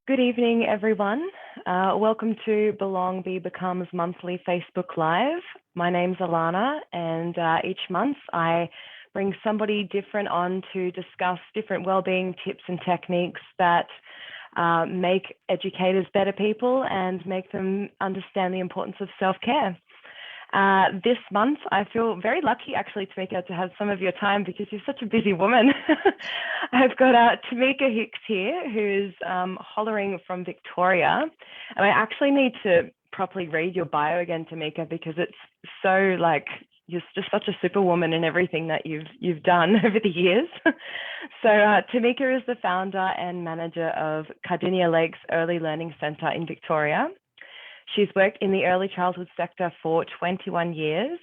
Good evening, everyone. Welcome to Belong Be Become's monthly Facebook Live. My name's Alana, and each month I bring somebody different on to discuss different wellbeing tips and techniques that make educators better people and make them understand the importance of self-care. This month, I feel very lucky, actually, Tamika, to have some of your time because you're such a busy woman. I've got Tamika Hicks here, who's hollering from Victoria. And I actually need to properly read your bio again, Tamika, because it's so you're just such a superwoman in everything that you've done over the years. So Tamika is the founder and manager of Cardinia Lakes Early Learning Centre in Victoria. She's worked in the early childhood sector for 21 years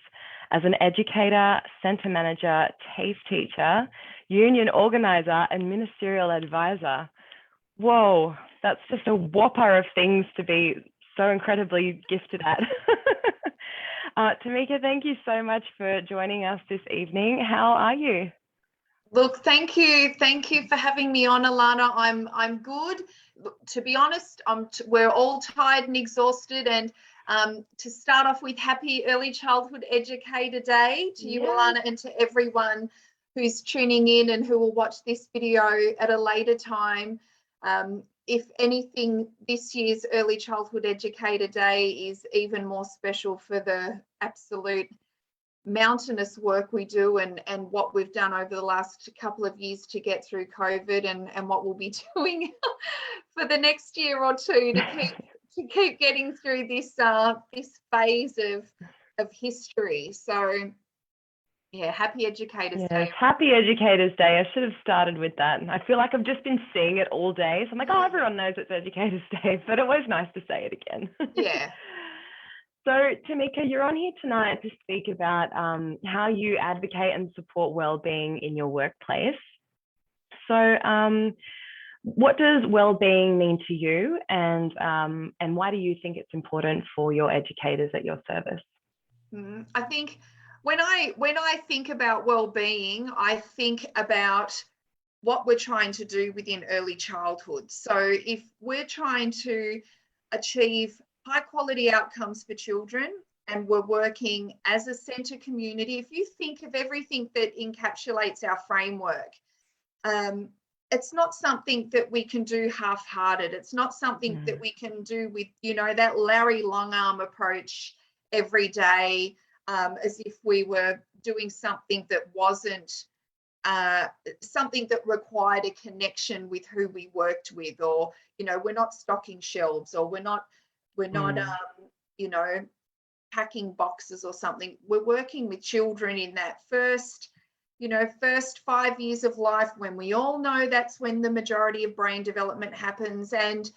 as an educator, centre manager, TAFE teacher, union organiser and ministerial adviser. Whoa, that's just a whopper of things to be so incredibly gifted at. Tamika, thank you so much for joining us this evening. How are you? Look, thank you. Thank you for having me on, Alana. I'm good. To be honest, we're all tired and exhausted. And to start off with, happy Early Childhood Educator Day to you, Alana, and to everyone who's tuning in and who will watch this video at a later time. If anything, this year's Early Childhood Educator Day is even more special for the absolute mountainous work we do and what we've done over the last couple of years to get through COVID and what we'll be doing for the next year or two to keep getting through this phase of history. So yeah, happy Educators Day. Happy Educators Day. I should have started with that. I feel like I've just been seeing it all day. So I'm like, oh, everyone knows it's Educators Day, but it was nice to say it again. Yeah. So, Tamika, you're on here tonight to speak about how you advocate and support wellbeing in your workplace. So, what does wellbeing mean to you, and why do you think it's important for your educators at your service? I think when I think about wellbeing, I think about what we're trying to do within early childhood. So, if we're trying to achieve high quality outcomes for children and we're working as a centre community, if you think of everything that encapsulates our framework, it's not something that we can do half-hearted. It's not something that we can do with, that Larry Longarm approach every day, as if we were doing something that wasn't something that required a connection with who we worked with, or, we're not stocking shelves, or we're not packing boxes or something. We're working with children in that first 5 years of life, when we all know that's when the majority of brain development happens. And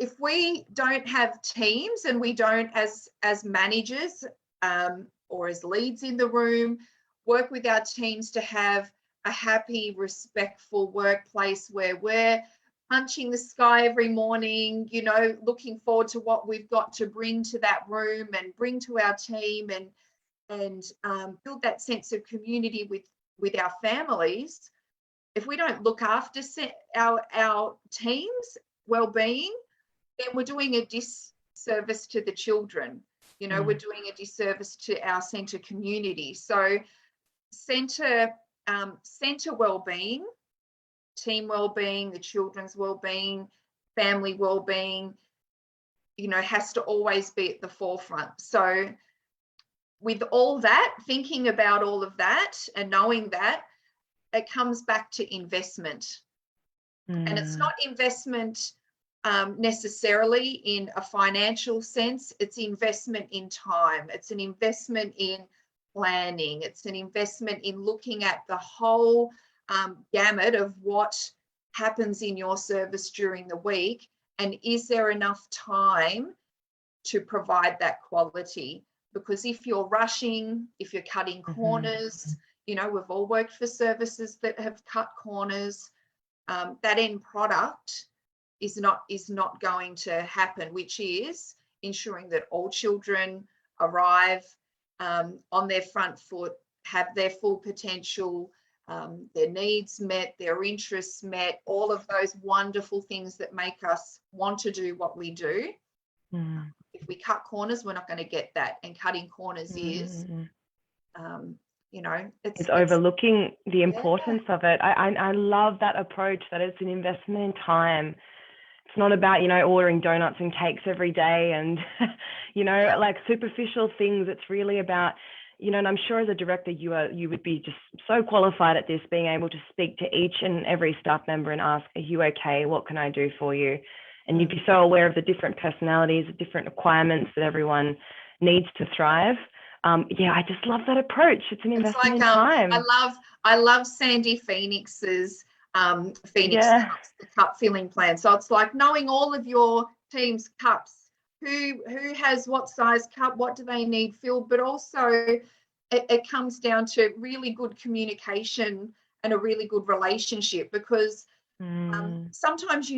if we don't have teams, and we don't as managers or as leads in the room work with our teams to have a happy, respectful workplace where we're punching the sky every morning, looking forward to what we've got to bring to that room and bring to our team, and build that sense of community with our families. If we don't look after our teams' well-being, then we're doing a disservice to the children. We're doing a disservice to our centre community. So centre well-being, team well-being, the children's well-being, family well-being, has to always be at the forefront. So with all that, thinking about all of that and knowing that, it comes back to investment. And it's not investment necessarily in a financial sense. It's investment in time. It's an investment in planning. It's an investment in looking at the whole gamut of what happens in your service during the week, and is there enough time to provide that quality? Because if you're rushing, if you're cutting corners, we've all worked for services that have cut corners, that end product is not going to happen, which is ensuring that all children arrive on their front foot, have their full potential, their needs met, their interests met, all of those wonderful things that make us want to do what we do. If we cut corners, we're not going to get that. And cutting corners is, you know, it's overlooking the importance of it. I love that approach, that it's an investment in time. It's not about, you know, ordering donuts and cakes every day and, you know, like superficial things. It's really about, you know, and I'm sure as a director, you would be just so qualified at this, being able to speak to each and every staff member and ask, are you okay? What can I do for you? And you'd be so aware of the different personalities, the different requirements that everyone needs to thrive. Yeah, I just love that approach. It's an investment in time. I love Sandy Phoenix's cups, the cup filling plan. So it's like knowing all of your team's cups, who has what size cup, what do they need filled, but also it comes down to really good communication and a really good relationship, because sometimes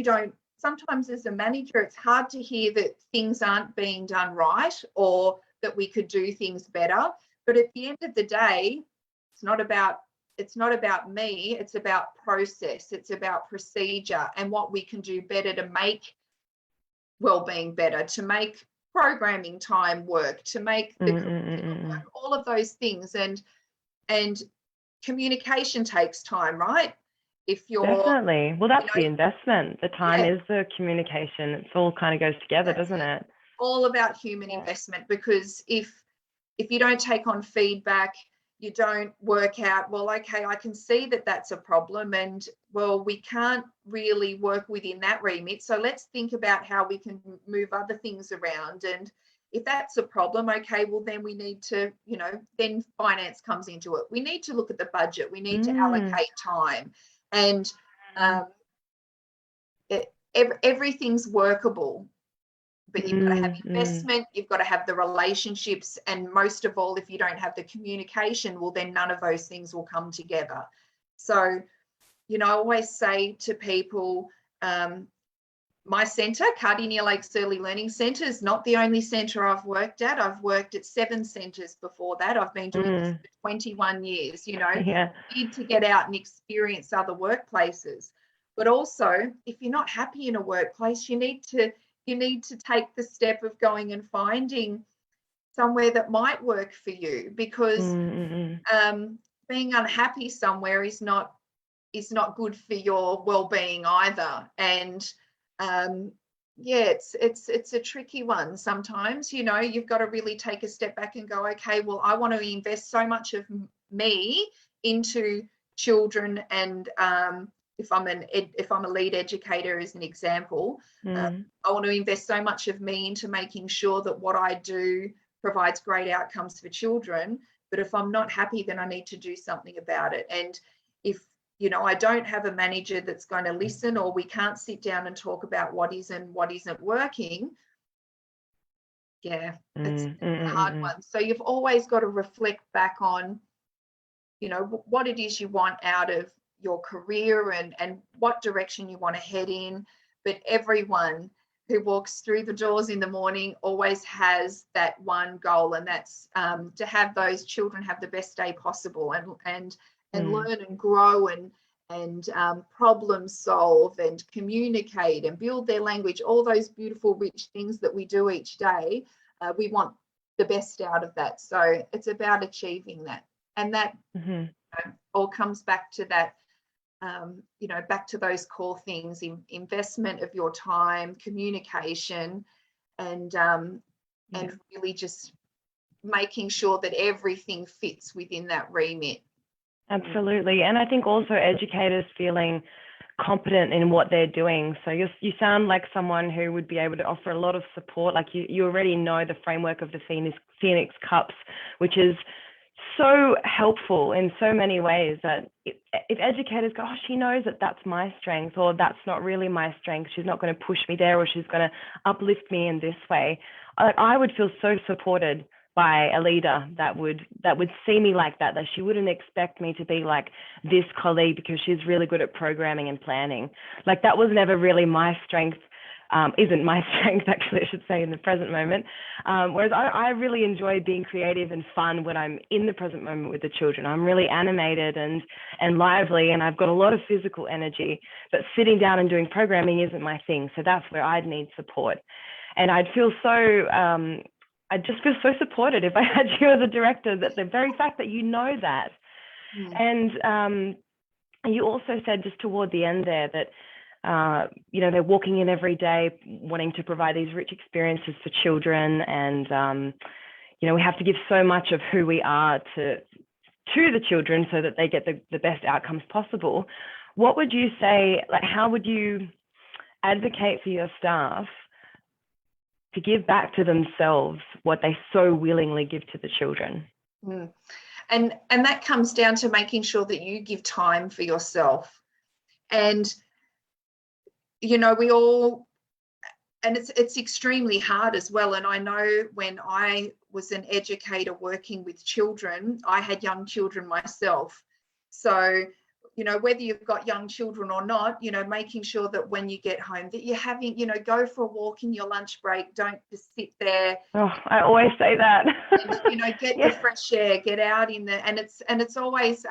as a manager, it's hard to hear that things aren't being done right or that we could do things better. But at the end of the day, it's not about me, it's about process, it's about procedure and what we can do better to make wellbeing better, to make programming time work, to make the curriculum work, all of those things. And communication takes time, right? If you're definitely, well, that's the investment. The time is the communication. It's all kind of goes together, doesn't it? All about human investment, because if you don't take on feedback, you don't work out, well, okay, I can see that that's a problem, and well, we can't really work within that remit, so let's think about how we can move other things around. And if that's a problem, okay, well, then we need to, you know, then finance comes into it. We need to look at the budget, we need to allocate time, and everything's workable. But you've got to have investment, you've got to have the relationships, and most of all, if you don't have the communication, well, then none of those things will come together. So, you know, I always say to people, my centre, Cardinia Lakes Early Learning Centre, is not the only centre I've worked at. I've worked at 7 centres before that. I've been doing this for 21 years, you know. You need to get out and experience other workplaces. But also, if you're not happy in a workplace, you need to take the step of going and finding somewhere that might work for you, because being unhappy somewhere is not good for your well-being either. And it's a tricky one sometimes. You know, you've got to really take a step back and go, okay, well, I want to invest so much of me into children, and if I'm a lead educator, as an example, I want to invest so much of me into making sure that what I do provides great outcomes for children. But if I'm not happy, then I need to do something about it. And if, you know, I don't have a manager that's going to listen, or we can't sit down and talk about what is and what isn't working, it's a hard one. So you've always got to reflect back on, you know, what it is you want out of your career and what direction you want to head in. But everyone who walks through the doors in the morning always has that one goal, and that's to have those children have the best day possible, and learn and grow and problem solve and communicate and build their language, all those beautiful rich things that we do each day. We want the best out of that. So it's about achieving that, and that you know, all comes back to that, you know, back to those core things: investment of your time, communication, and really just making sure that everything fits within that remit. Absolutely. And I think also educators feeling competent in what they're doing. So you sound like someone who would be able to offer a lot of support. Like you already know the framework of the Phoenix Cups, which is so helpful in so many ways, that if educators go, oh, she knows that that's my strength, or that's not really my strength, she's not going to push me there, or she's going to uplift me in this way, I would feel so supported by a leader that would see me like that she wouldn't expect me to be like this colleague because she's really good at programming and planning. Like, that was never really my strength isn't my strength, actually, I should say, in the present moment. Whereas I really enjoy being creative and fun when I'm in the present moment with the children. I'm really animated and lively, and I've got a lot of physical energy, but sitting down and doing programming isn't my thing. So that's where I'd need support. And I'd just feel so supported if I had you as a director, that the very fact that you know that. And you also said just toward the end there that, they're walking in every day wanting to provide these rich experiences for children. And, we have to give so much of who we are to the children so that they get the best outcomes possible. What would you say, like, how would you advocate for your staff to give back to themselves what they so willingly give to the children? And that comes down to making sure that you give time for yourself. And we all, and it's extremely hard as well. And I know when I was an educator working with children, I had young children myself. So whether you've got young children or not, making sure that when you get home that you're having, go for a walk in your lunch break. Don't just sit there. Oh, I always say that. And, get the fresh air, get out in the, and it's always,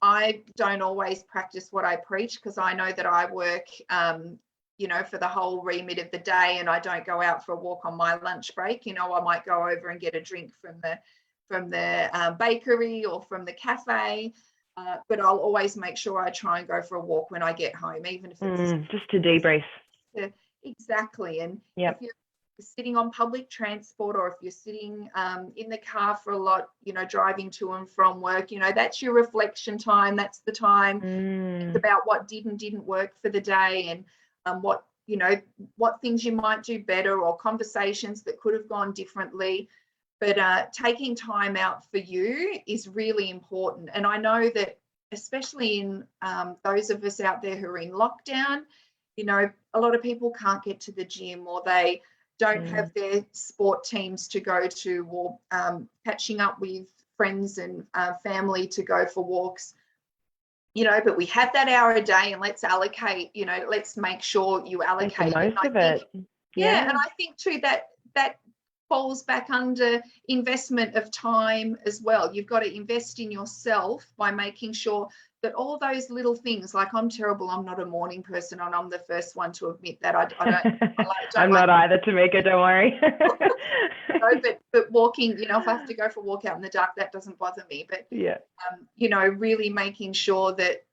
I don't always practice what I preach, because I know that I work, for the whole remit of the day, and I don't go out for a walk on my lunch break. I might go over and get a drink from the bakery or from the cafe. But I'll always make sure I try and go for a walk when I get home, even if it's just to debrief. Exactly. And if you're sitting on public transport, or if you're sitting in the car for a lot, driving to and from work, that's your reflection time. That's the time it's about what did and didn't work for the day, and what things you might do better, or conversations that could have gone differently. But taking time out for you is really important. And I know that especially in those of us out there who are in lockdown, a lot of people can't get to the gym, or they don't have their sport teams to go to, or catching up with friends and family to go for walks. But we have that hour a day, and let's allocate, let's make sure you allocate most of it. Yeah. And I think too that falls back under investment of time as well. You've got to invest in yourself by making sure that all those little things, like I'm terrible, I'm not a morning person, and I'm the first one to admit that. I don't I'm not either, Tamika, don't worry. But walking, if I have to go for a walk out in the dark, that doesn't bother me. But really making sure that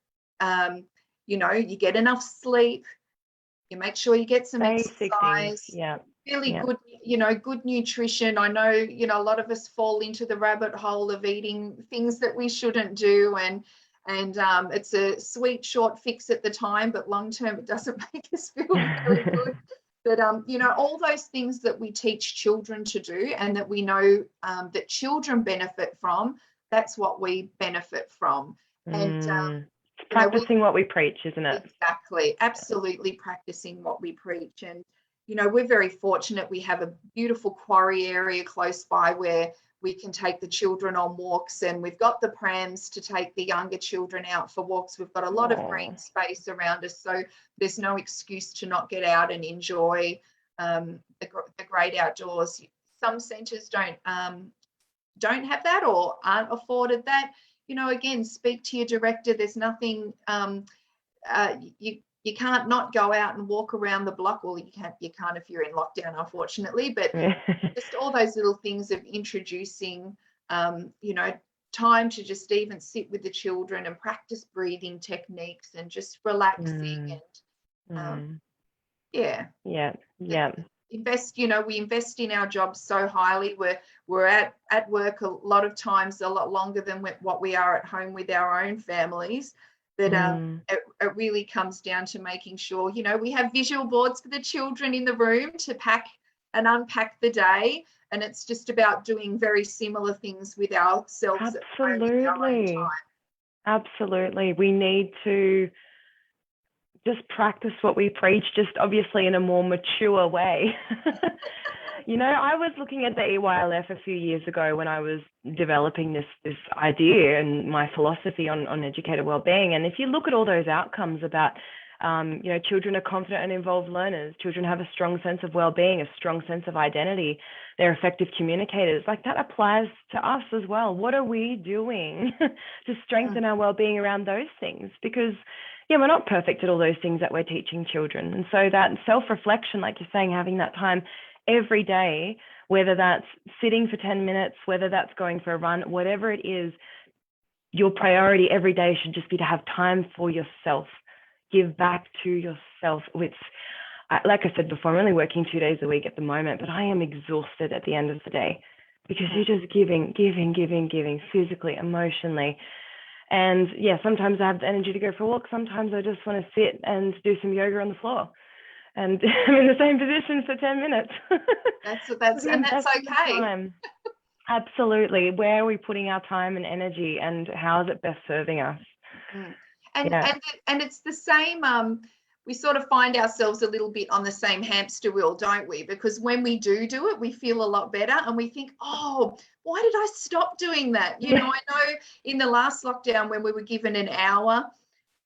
you get enough sleep, you make sure you get some exercise. Really good, good nutrition. I know, a lot of us fall into the rabbit hole of eating things that we shouldn't do, and it's a sweet short fix at the time, but long term it doesn't make us feel very good. But all those things that we teach children to do, and that we know that children benefit from, that's what we benefit from. And practicing what we preach, isn't it? Exactly, absolutely practicing what we preach. And we're very fortunate. We have a beautiful quarry area close by where we can take the children on walks, and we've got the prams to take the younger children out for walks. We've got a lot of green space around us, so there's no excuse to not get out and enjoy the great outdoors. Some centres don't have that, or aren't afforded that. Again, speak to your director. There's nothing you can't not go out and walk around the block. Well, you can't if you're in lockdown, unfortunately, but just all those little things of introducing, time to just even sit with the children and practice breathing techniques and just relaxing and invest, we invest in our jobs so highly. We're at work a lot of times a lot longer than what we are at home with our own families. But it really comes down to making sure, we have visual boards for the children in the room to pack and unpack the day. And it's just about doing very similar things with ourselves at home in our own time. Absolutely. We need to just practice what we preach, just obviously in a more mature way. I was looking at the EYLF a few years ago when I was developing this idea and my philosophy on educator wellbeing. And if you look at all those outcomes about Children are confident and involved learners. Children have a strong sense of well-being, a strong sense of identity. They're effective communicators. Like, that applies to us as well. What are we doing to strengthen our well-being around those things? Because, we're not perfect at all those things that we're teaching children. And so that self-reflection, like you're saying, having that time every day, whether that's sitting for 10 minutes, whether that's going for a run, whatever it is, your priority every day should just be to have time for yourself. Give back to yourself. Which, like I said before, I'm only working 2 days a week at the moment, but I am exhausted at the end of the day because you're just giving, physically, emotionally. And sometimes I have the energy to go for a walk. Sometimes I just want to sit and do some yoga on the floor. And I'm in the same position for 10 minutes. That's okay. Time. Absolutely. Where are we putting our time and energy, and how is it best serving us? And it's the same. We sort of find ourselves a little bit on the same hamster wheel, don't we? Because when we do it, we feel a lot better, and we think, oh, why did I stop doing that? I know in the last lockdown when we were given an hour,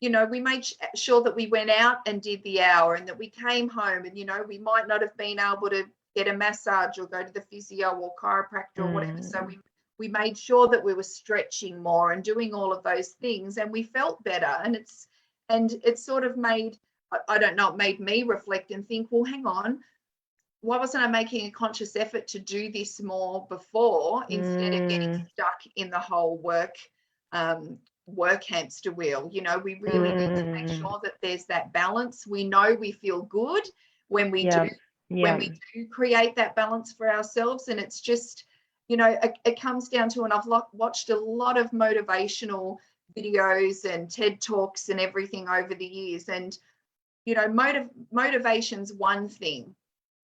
we made sure that we went out and did the hour, and that we came home, and, we might not have been able to get a massage or go to the physio or chiropractor or whatever. So we made sure that we were stretching more and doing all of those things, and we felt better. And it sort of made, I don't know, it made me reflect and think, well, hang on, why wasn't I making a conscious effort to do this more before, instead of getting stuck in the whole work hamster wheel? We really need to make sure that there's that balance. We know we feel good when we do create that balance for ourselves. And it's just, it comes down to, and I've watched a lot of motivational videos and TED Talks and everything over the years. And, motivation's one thing.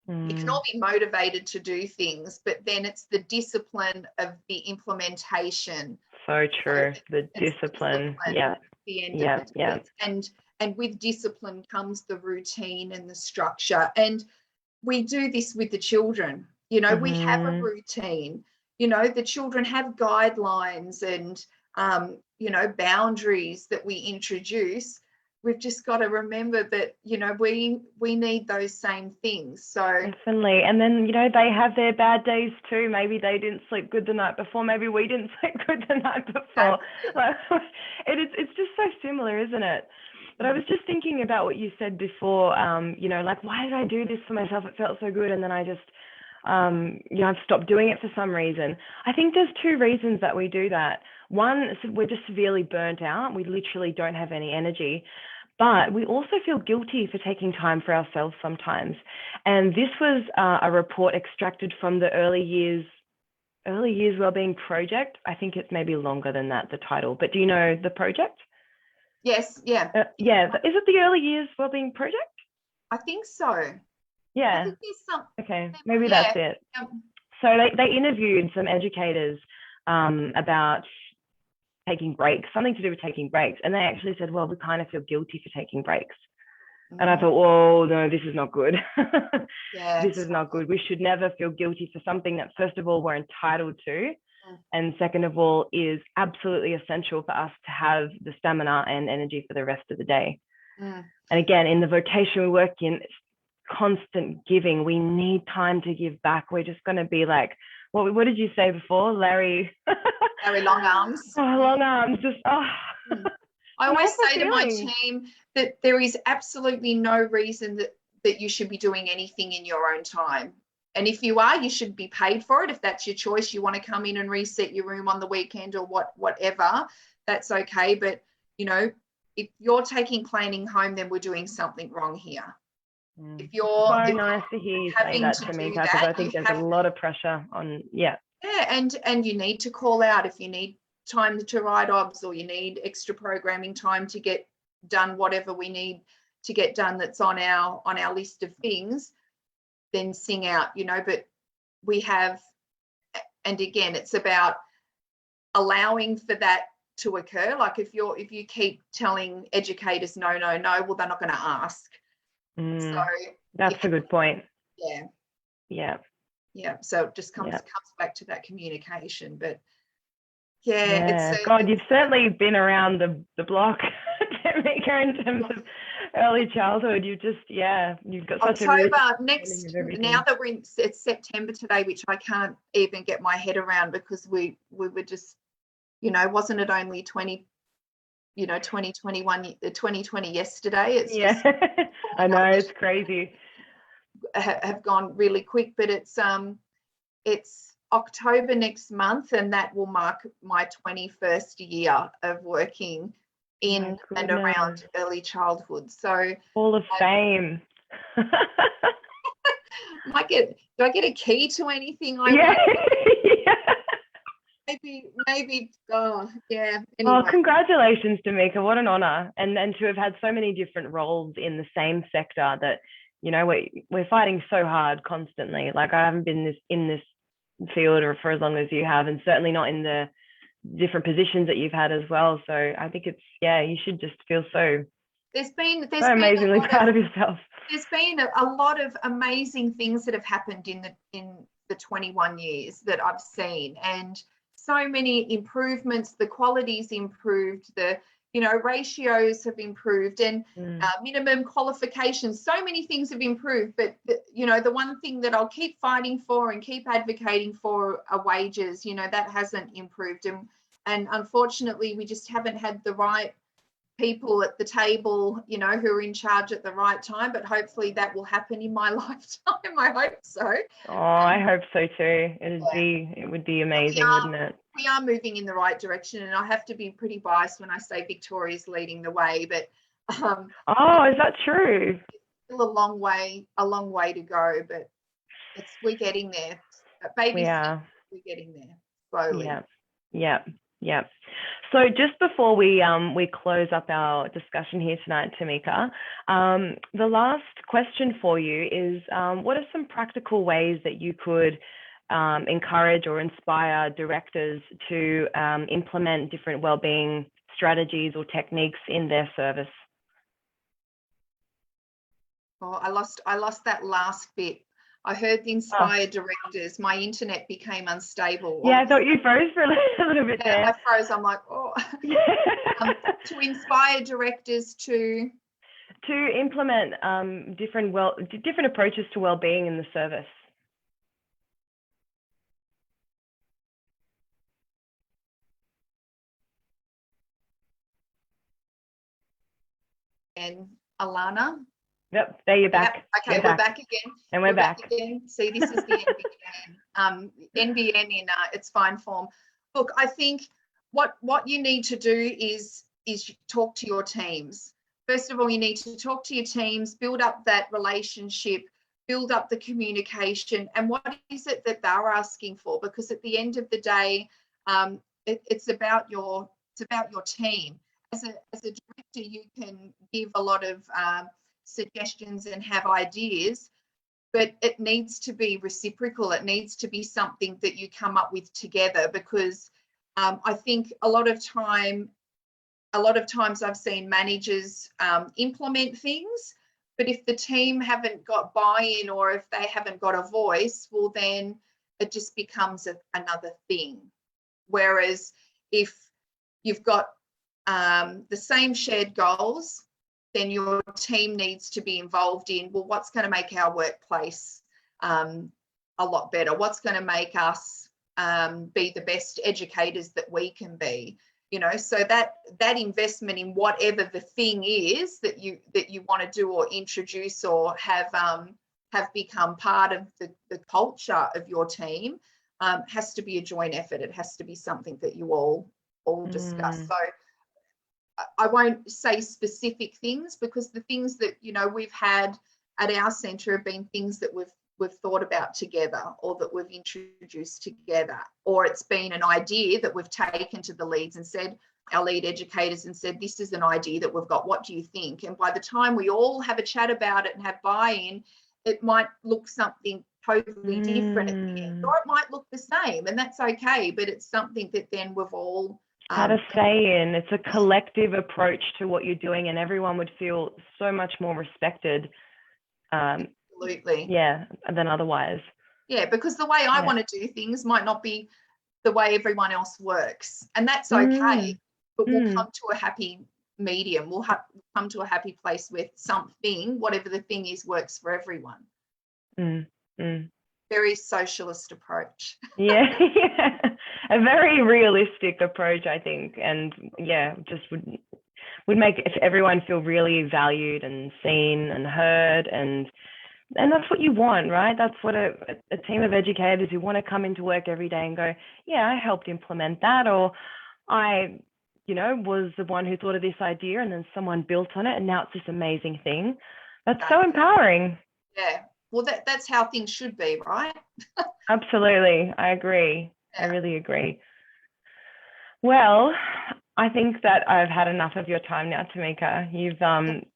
You can all be motivated to do things, but then it's the discipline of the implementation. So true. The discipline. Yeah. The end of it. And with discipline comes the routine and the structure. And we do this with the children. We have a routine. The children have guidelines and, boundaries that we introduce. We've just got to remember that, we need those same things. So definitely. And then, they have their bad days too. Maybe they didn't sleep good the night before. Maybe we didn't sleep good the night before. It's just so similar, isn't it? But I was just thinking about what you said before, like, why did I do this for myself? It felt so good. And then I just, I've stopped doing it for some reason. I think there's two reasons that we do that. One, we're just severely burnt out. We literally don't have any energy. But we also feel guilty for taking time for ourselves sometimes. And this was a report extracted from the Early Years Wellbeing Project. I think it's maybe longer than that, the title. But do you know the project? Yes, yeah. Is it the Early Years Wellbeing Project? I think so. Yeah. I think there's okay, maybe that's it. So they interviewed some educators about taking breaks, something to do with taking breaks. And they actually said, well, we kind of feel guilty for taking breaks. And I thought, whoa, no, this is not good. This is not good. We should never feel guilty for something that, first of all, we're entitled to. And second of all, is absolutely essential for us to have the stamina and energy for the rest of the day. And again, in the vocation we work in, it's constant giving. We need time to give back. We're just going to be like, what did you say before, Larry? Larry long arms. Long arms. Just I always say to my team that there is absolutely no reason that you should be doing anything in your own time. And if you are, you should be paid for it. If that's your choice, you want to come in and reset your room on the weekend or whatever, that's okay. But, if you're taking cleaning home, then we're doing something wrong here. If you're nice to hear you say that, Tamika, because I think there's a lot of pressure on, and you need to call out if you need time to write obs, or you need extra programming time to get done whatever we need to get done that's on our list of things, then sing out, but we have, and again, it's about allowing for that to occur. Like if you keep telling educators no, well, they're not going to ask. So that's a good point. Yeah. So it just comes back to that communication. But God, you've certainly been around the block, Tamika, in terms of early childhood, you've got such a really October next. Now that it's September today, which I can't even get my head around because we were just, wasn't it only 2021, 2020 yesterday? It's just I know, it's crazy. Have gone really quick, but it's October next month, and that will mark my 21st year of working in and around early childhood. So Hall of Fame. Do I get a key to anything? Maybe. Oh, yeah. Anyway. Oh, congratulations, Tamika. What an honor. And to have had so many different roles in the same sector that, we're fighting so hard constantly. Like, I haven't been in this field or for as long as you have, and certainly not in the different positions that you've had as well. So I think it's, you should just feel so amazingly proud of yourself. There's been a lot of amazing things that have happened in the 21 years that I've seen, and so many improvements. The quality's improved, the ratios have improved, and minimum qualifications. So many things have improved, but the one thing that I'll keep fighting for and keep advocating for are wages. That hasn't improved, and unfortunately, we just haven't had the right people at the table, who are in charge at the right time. But hopefully, that will happen in my lifetime. I hope so. Oh, I hope so too. It would be amazing, wouldn't it? We are moving in the right direction, and I have to be pretty biased when I say Victoria's leading the way. But is that true? Still a long way to go, but we're getting there. We're getting there slowly. Yeah. So just before we close up our discussion here tonight, Tamika, the last question for you is, what are some practical ways that you could encourage or inspire directors to implement different wellbeing strategies or techniques in their service? Oh, I lost that last bit. I heard the inspire directors. My internet became unstable. Yeah, I thought you froze for a little bit there. I froze. I'm like, oh. To inspire directors to implement different approaches to wellbeing in the service. And Alana. Yep, there you're back. Yep. Okay, we're back again. And we're back again. See, this is the NBN. NBN in its fine form. Look, I think what you need to do is talk to your teams. First of all, you need to talk to your teams, build up that relationship, build up the communication, and what is it that they're asking for? Because at the end of the day, it's about your team. As a director, you can give a lot of suggestions and have ideas, but it needs to be reciprocal. It needs to be something that you come up with together, because I think a lot of times I've seen managers implement things, but if the team haven't got buy-in or if they haven't got a voice, well, then it just becomes another thing. Whereas if you've got the same shared goals, then your team needs to be involved in, well, what's going to make our workplace a lot better? What's going to make us be the best educators that we can be? So that investment in whatever the thing is that you want to do or introduce or have become part of the culture of your team has to be a joint effort. It has to be something that you all discuss. So I won't say specific things, because the things that we've had at our centre have been things that we've thought about together, or that we've introduced together, or it's been an idea that we've taken to the leads and said, our lead educators, and said, this is an idea that we've got, what do you think? And by the time we all have a chat about it and have buy-in, it might look something totally different at the end, or it might look the same, and that's okay, but it's something that then we've all had a say in. It's a collective approach to what you're doing, and everyone would feel so much more respected. Absolutely. Yeah, than otherwise. Yeah, because the way I want to do things might not be the way everyone else works, and that's okay. But we'll come to a happy medium. We'll come to a happy place with something, whatever the thing is, works for everyone. Very socialist approach. Yeah, yeah, a very realistic approach, I think, and yeah, just would make everyone feel really valued and seen and heard, and that's what you want, right? That's what a team of educators who want to come into work every day and go, yeah, I helped implement that, or I, was the one who thought of this idea and then someone built on it and now it's this amazing thing. That's so empowering. Yeah. Well, that's how things should be, right? Absolutely. I agree. Yeah. I really agree. Well, I think that I've had enough of your time now, Tamika.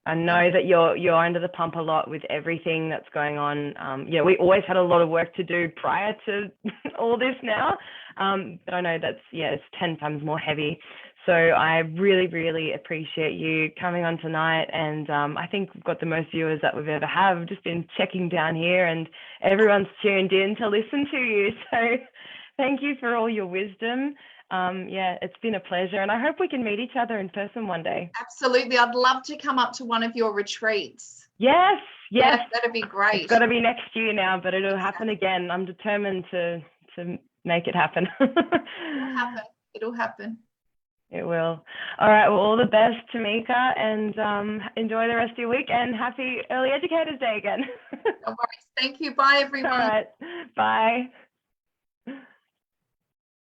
I know that you're under the pump a lot with everything that's going on. We always had a lot of work to do prior to all this now, but I know it's 10 times more heavy. So I really, really appreciate you coming on tonight. And I think we've got the most viewers that we've ever had. I've just been checking down here and everyone's tuned in to listen to you. So thank you for all your wisdom. It's been a pleasure. And I hope we can meet each other in person one day. Absolutely. I'd love to come up to one of your retreats. Yes. Yeah, that'd be great. It's got to be next year now, but it'll happen again. I'm determined to make it happen. It'll happen. It will. All right. Well, all the best, Tamika, and enjoy the rest of your week, and happy Early Educators Day again. No worries. Thank you. Bye, everyone. All right. Bye.